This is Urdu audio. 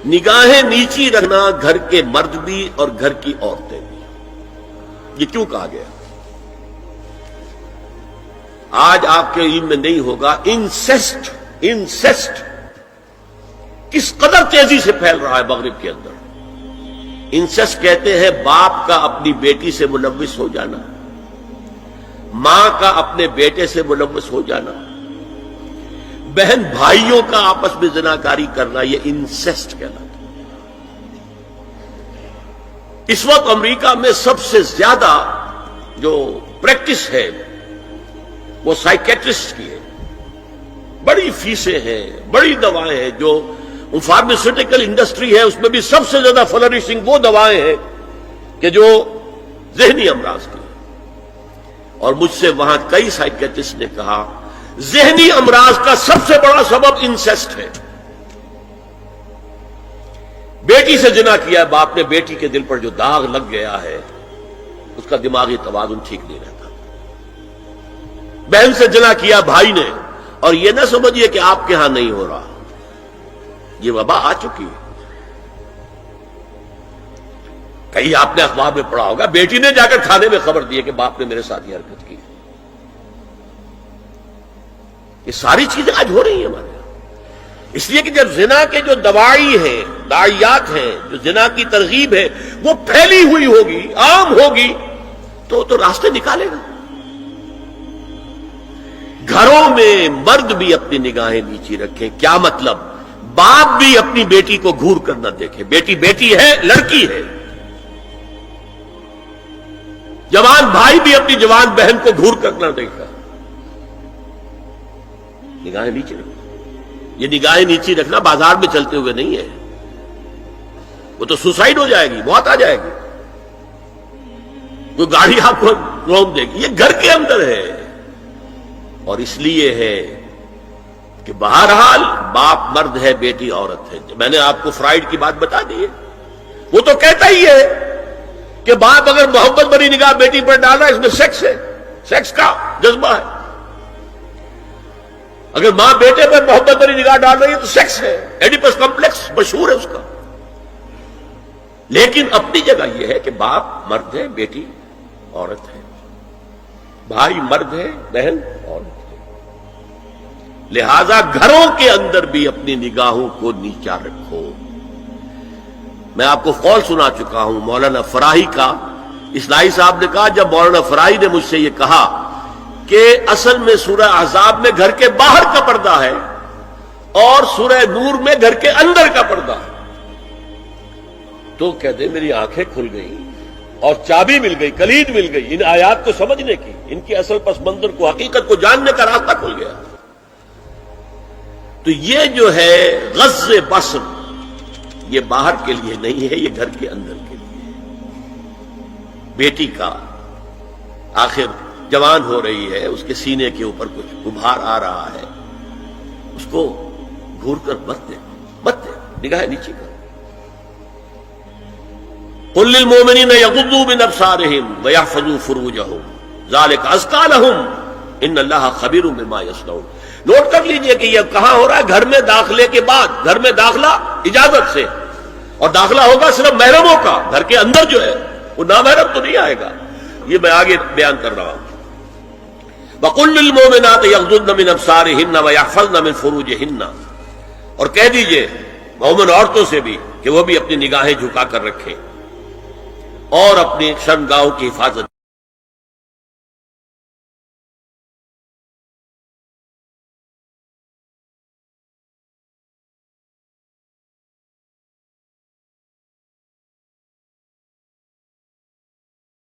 نگاہیں نیچی رکھنا گھر کے مرد بھی اور گھر کی عورتیں بھی، یہ کیوں کہا گیا؟ آج آپ کے علم میں نہیں ہوگا انسیسٹ کس قدر تیزی سے پھیل رہا ہے مغرب کے اندر۔ انسیسٹ کہتے ہیں باپ کا اپنی بیٹی سے ملوث ہو جانا، ماں کا اپنے بیٹے سے ملوث ہو جانا، بہن بھائیوں کا آپس میں زناکاری کرنا، یہ انسیسٹ کہلاتا ہے۔ اس وقت امریکہ میں سب سے زیادہ جو پریکٹس ہے وہ سائیکیٹرسٹ کی ہے، بڑی فیسیں ہیں، بڑی دوائیں ہیں، جو فارماسیوٹیکل انڈسٹری ہے اس میں بھی سب سے زیادہ فلرشنگ وہ دوائیں ہیں کہ جو ذہنی امراض کی ہیں۔ اور مجھ سے وہاں کئی سائیکیٹرسٹ نے کہا ذہنی امراض کا سب سے بڑا سبب انسیسٹ ہے۔ بیٹی سے زنا کیا ہے باپ نے، بیٹی کے دل پر جو داغ لگ گیا ہے اس کا دماغی توازن ٹھیک نہیں رہتا۔ بہن سے زنا کیا بھائی نے، اور یہ نہ سمجھیے کہ آپ کے ہاں نہیں ہو رہا، یہ وبا آ چکی ہے۔ کہیں آپ نے اخبار میں پڑھا ہوگا بیٹی نے جا کر تھانے میں خبر دی ہے کہ باپ نے میرے ساتھ یہ حرکت کی۔ یہ ساری چیزیں آج ہو رہی ہیں ہمارے یہاں، اس لیے کہ جب زنا کے جو دواعی ہیں، داعیات ہیں، جو زنا کی ترغیب ہے وہ پھیلی ہوئی ہوگی، عام ہوگی، تو راستے نکالے گا۔ گھروں میں مرد بھی اپنی نگاہیں نیچی رکھیں۔ کیا مطلب؟ باپ بھی اپنی بیٹی کو گھور کر نہ دیکھے، بیٹی بیٹی ہے، لڑکی ہے۔ جوان بھائی بھی اپنی جوان بہن کو گھور کر نہ دیکھا۔ نگاہیں نیچی رکھنا، یہ نگاہیں نیچی رکھنا بازار میں چلتے ہوئے نہیں ہے، وہ تو سوسائڈ ہو جائے گی، موت آ جائے گی، کوئی گاڑی آپ کو روک دے گی۔ یہ گھر کے اندر ہے، اور اس لیے ہے کہ بہرحال باپ مرد ہے، بیٹی عورت ہے۔ میں نے آپ کو فرائیڈ کی بات بتا دی ہے، وہ تو کہتا ہی ہے کہ باپ اگر محبت بھری نگاہ بیٹی پر ڈال رہا ہے اس میں سیکس ہے، سیکس کا جذبہ ہے۔ اگر ماں بیٹے پر محبت بھری نگاہ ڈال رہی ہے تو سیکس ہے، ایڈیپس کمپلیکس مشہور ہے اس کا۔ لیکن اپنی جگہ یہ ہے کہ باپ مرد ہے، بیٹی عورت ہے، بھائی مرد ہے، بہن عورت ہے۔ لہذا گھروں کے اندر بھی اپنی نگاہوں کو نیچا رکھو۔ میں آپ کو قول سنا چکا ہوں مولانا فراہی کا۔ اسلائی صاحب نے کہا جب مولانا فراہی نے مجھ سے یہ کہا کہ اصل میں سورہ احزاب میں گھر کے باہر کا پردہ ہے اور سورہ نور میں گھر کے اندر کا پردہ ہے، تو کہتے میری آنکھیں کھل گئی اور چابی مل گئی، کلید مل گئی ان آیات کو سمجھنے کی، ان کی اصل پس منظر کو، حقیقت کو جاننے کا راستہ کھل گیا۔ تو یہ جو ہے غض بصر، یہ باہر کے لیے نہیں ہے، یہ گھر کے اندر کے لیے ہے۔ بیٹی کا آخر جوان ہو رہی ہے، اس کے سینے کے اوپر کچھ غبار آ رہا ہے، اس کو گھور کر مت دے، نگاہ نیچی کر۔ قل للمؤمنین یغضوا من ابصارہم ویحفظوا فروجہم ذلک ازکی لہم ان اللہ خبیر بما یصنعون۔ نوٹ کر لیجئے کہ یہ کہاں ہو رہا ہے؟ گھر میں داخلے کے بعد۔ گھر میں داخلہ اجازت سے، اور داخلہ ہوگا صرف محرموں کا، گھر کے اندر جو ہے وہ نامحرم تو نہیں آئے گا۔ یہ میں آگے بیان کر رہا ہوں۔ وَقُلْ لِلْمُؤْمِنَاتِ يَغْضُضْنَ مِنْ أَبْصَارِهِنَّ وَيَحْفَظْنَ مِنْ فُرُوجِهِنَّ، اور کہہ دیجئے مومن عورتوں سے بھی کہ وہ بھی اپنی نگاہیں جھکا کر رکھیں اور اپنی شرمگاہوں کی حفاظت